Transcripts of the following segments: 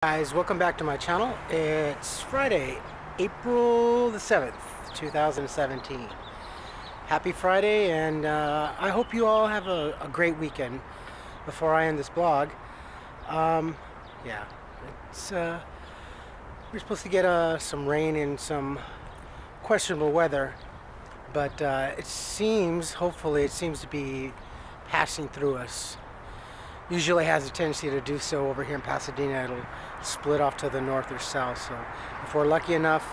Guys, welcome back to my channel. It's Friday, April the 7th, 2017. Happy Friday, and I hope you all have a great weekend before I end this blog. Yeah, it's we're supposed to get some rain and some questionable weather, but hopefully it seems to be passing through us. Usually has a tendency to do so over here in Pasadena. It'll split off to the north or south, so if we're lucky enough,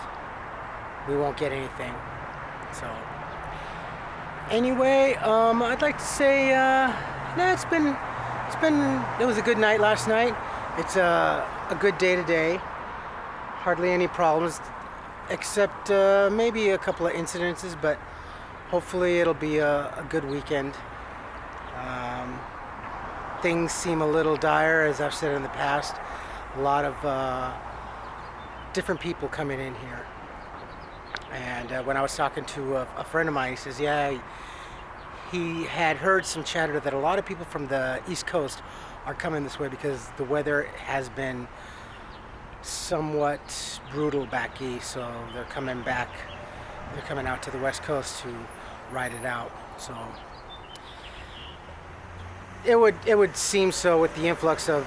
we won't get anything. So anyway, I'd like to say it was a good night last night. It's a good day today. Hardly any problems, except maybe a couple of incidences, but hopefully it'll be a good weekend. Things seem a little dire, as I've said in the past. A lot of different people coming in here. And when I was talking to a friend of mine, he says, yeah, he had heard some chatter that a lot of people from the East Coast are coming this way because the weather has been somewhat brutal back east, so they're coming back. They're coming out to the West Coast to ride it out. So it would seem so with the influx of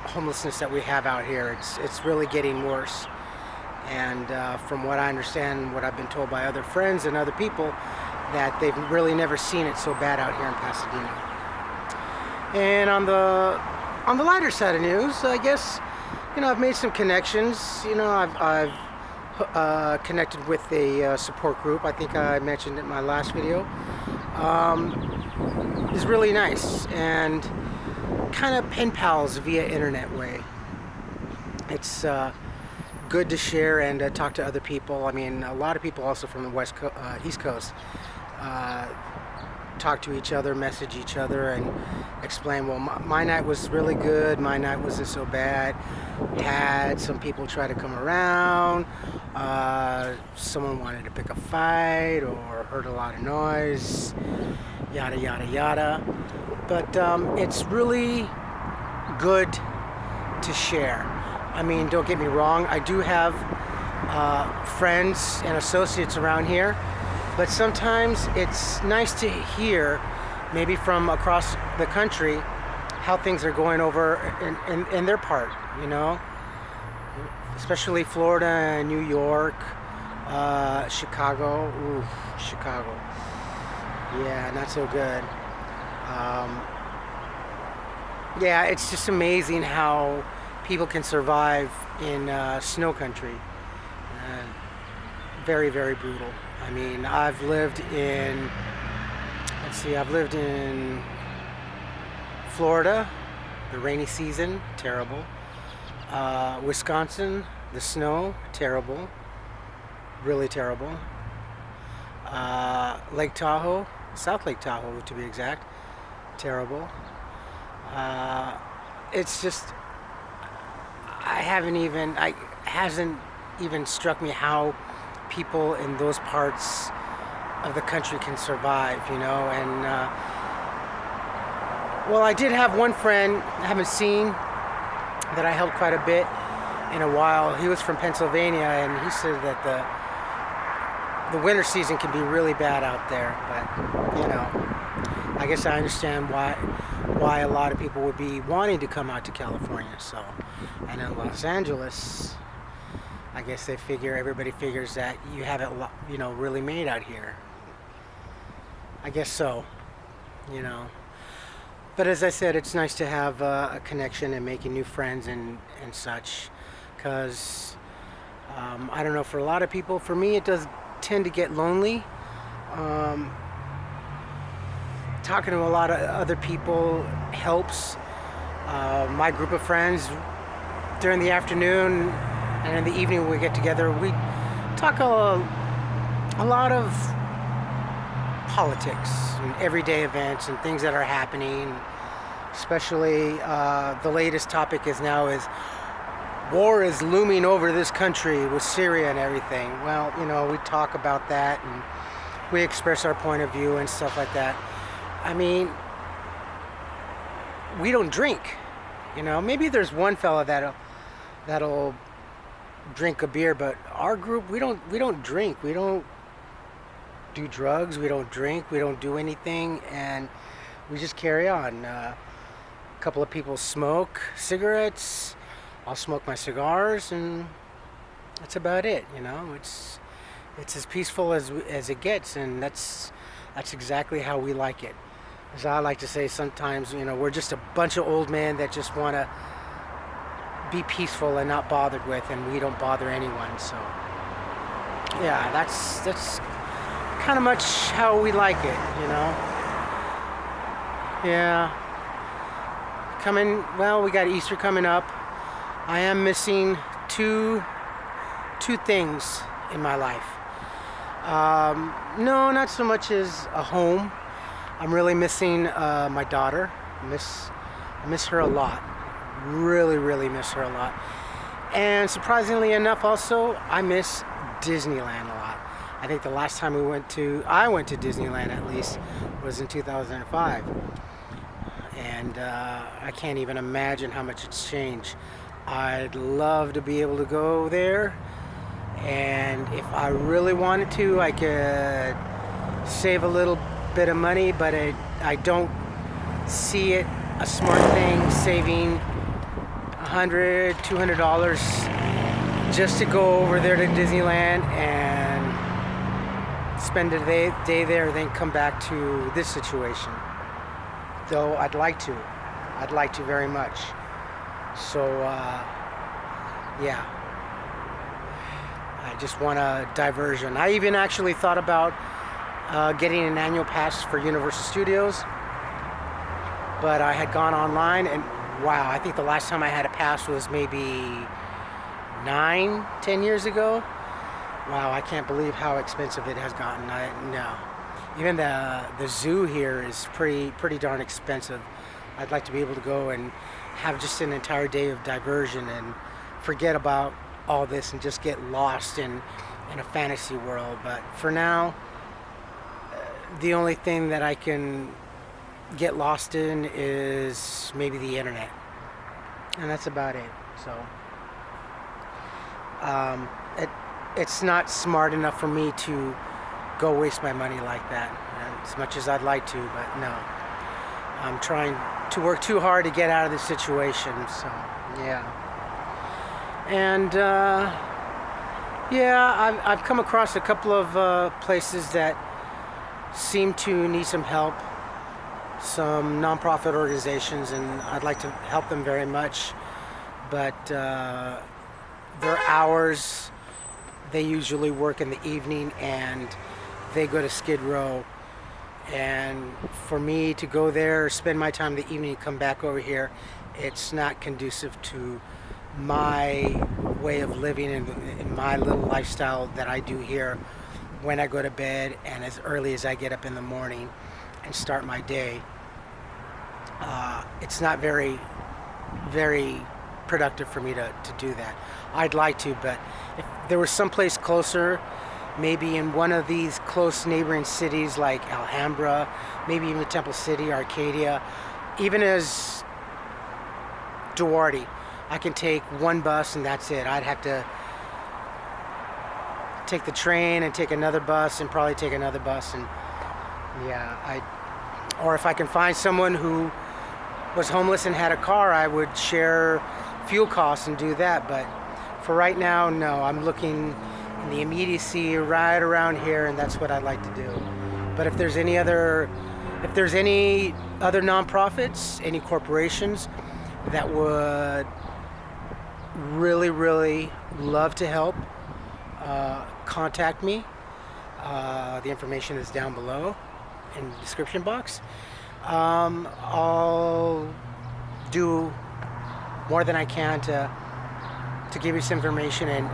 homelessness that we have out here. It's really getting worse, and from what I understand, what I've been told by other friends and other people, that they've really never seen it so bad out here in Pasadena. And on the lighter side of news, I guess, I've made some connections. I've connected with a support group. I think I mentioned it in my last video. Is really nice, and kind of pen pals via internet way. It's good to share and talk to other people. I mean, a lot of people also from the East Coast talk to each other, message each other, and explain, well, my night was really good, my night wasn't so bad. Had some people try to come around, someone wanted to pick a fight or heard a lot of noise, yada yada yada. But it's really good to share. I mean, don't get me wrong, I do have friends and associates around here, but sometimes it's nice to hear, maybe from across the country, how things are going over in their part, especially Florida and New York, Chicago. Ooh, Chicago. Yeah, not so good. Yeah, it's just amazing how people can survive in snow country. Very, very brutal. I mean, I've lived in Florida, the rainy season, terrible. Wisconsin, the snow, terrible. Really terrible. Lake Tahoe, South Lake Tahoe to be exact, terrible. It's just, it hasn't even struck me how people in those parts of the country can survive, and well, I did have one friend I haven't seen that I helped quite a bit in a while. He was from Pennsylvania, and he said that the winter season can be really bad out there, but I guess I understand why a lot of people would be wanting to come out to California. So, and in Los Angeles, I guess everybody figures that you have it, really made out here. I guess so, But as I said, it's nice to have a connection and making new friends and such, because I don't know, for a lot of people, for me, it does tend to get lonely. Talking to a lot of other people helps. My group of friends, during the afternoon and in the evening when we get together, we talk a lot of politics and everyday events and things that are happening. Especially the latest topic is war is looming over this country with Syria and everything. Well, we talk about that and we express our point of view and stuff like that. I mean, we don't drink, You know, maybe there's one fella that'll drink a beer, but our group, we don't drink. We don't do drugs. We don't drink. We don't do anything, and we just carry on. A couple of people smoke cigarettes. I'll smoke my cigars, and that's about it. You know, it's as peaceful as it gets, and that's exactly how we like it. As I like to say sometimes, you know, we're just a bunch of old men that just want to be peaceful and not bothered with, and we don't bother anyone. So yeah, that's kind of much how we like it, you know. Yeah, well, we got Easter coming up. I am missing two things in my life. No, not so much as a home. I'm really missing my daughter. I miss her a lot. Really miss her a lot. And surprisingly enough, also, I miss Disneyland a lot. I think the last time I went to Disneyland at least, was in 2005. And I can't even imagine how much it's changed. I'd love to be able to go there. And if I really wanted to, I could save a little bit of money, but I don't see it a smart thing saving $100-$200 just to go over there to Disneyland and spend a day there, then come back to this situation. Though I'd like to very much. So yeah, I just want a diversion. I even actually thought about getting an annual pass for Universal Studios, but I had gone online, and wow, I think the last time I had a pass was maybe 9-10 years ago. Wow, I can't believe how expensive it has gotten. No, even the zoo here is pretty darn expensive. I'd like to be able to go and have just an entire day of diversion and forget about all this and just get lost in a fantasy world. But for now, the only thing that I can get lost in is maybe the internet, and that's about it. So it's not smart enough for me to go waste my money like that, as much as I'd like to. But no, I'm trying to work too hard to get out of this situation. So yeah. And yeah, I've come across a couple of places that seem to need some help, some nonprofit organizations, and I'd like to help them very much. But their hours, they usually work in the evening, and they go to Skid Row. And for me to go there, spend my time in the evening, come back over here, it's not conducive to my way of living and my little lifestyle that I do here when I go to bed and as early as I get up in the morning and start my day. It's not very productive for me to do that. I'd like to, but if there was someplace closer, maybe in one of these close neighboring cities like Alhambra, maybe even Temple City, Arcadia, even as Duarte, I can take one bus and that's it. I'd have to take the train and take another bus and probably take another bus, and yeah, or if I can find someone who was homeless and had a car, I would share fuel costs and do that. But for right now, no, I'm looking in the immediacy right around here, and that's what I'd like to do. But if there's any other nonprofits, any corporations that would really love to help, contact me. The information is down below in the description box. I'll do more than I can to give you some information and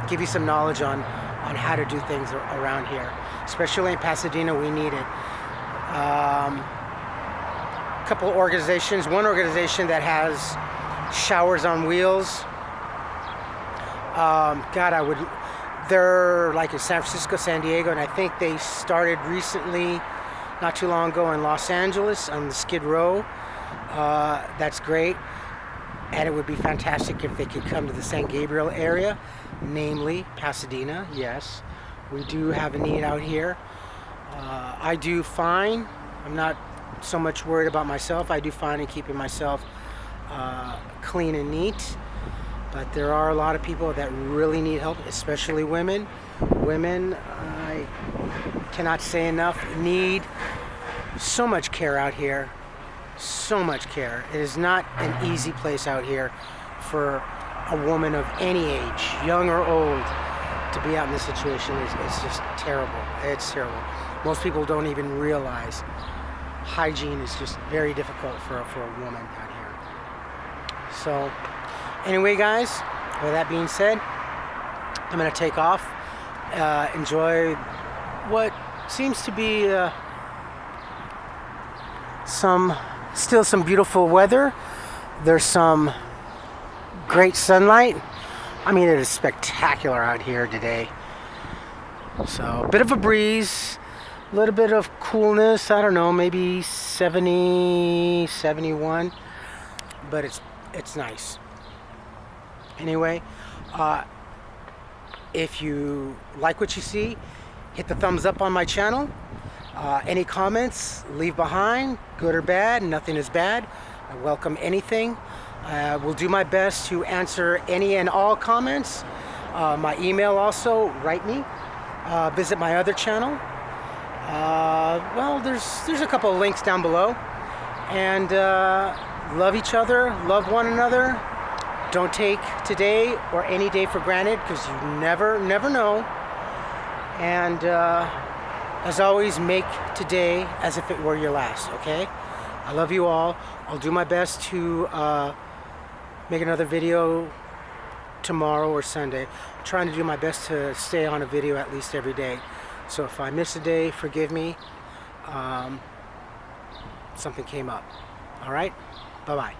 give you some knowledge on how to do things around here. Especially in Pasadena, we need it. A couple of organizations. One organization that has showers on wheels. They're like in San Francisco, San Diego, and I think they started recently, not too long ago, in Los Angeles on the Skid Row. that's great. And it would be fantastic if they could come to the San Gabriel area, namely Pasadena. Yes, we do have a need out here. I do fine. I'm not so much worried about myself. I do fine in keeping myself clean and neat. But there are a lot of people that really need help, especially women. Women, I cannot say enough, need so much care out here. So much care. It is not an easy place out here for a woman of any age, young or old, to be out in this situation. It's just terrible. It's terrible. Most people don't even realize hygiene is just very difficult for a woman out here. So anyway, guys, with that being said, I'm going to take off. Enjoy what seems to be still some beautiful weather. There's some great sunlight. I mean, it is spectacular out here today. So a bit of a breeze, a little bit of coolness. I don't know, maybe 70, 71, but it's nice. Anyway, if you like what you see, hit the thumbs up on my channel. Any comments, leave behind, good or bad. Nothing is bad. I welcome anything. Will do my best to answer any and all comments. My email also, write me. Visit my other channel. Well, there's a couple of links down below. And love each other, love one another. Don't take today or any day for granted, because you never know. And as always, make today as if it were your last, okay? I love you all. I'll do my best to make another video tomorrow or Sunday. I'm trying to do my best to stay on a video at least every day. So if I miss a day, forgive me. Something came up. All right? Bye-bye.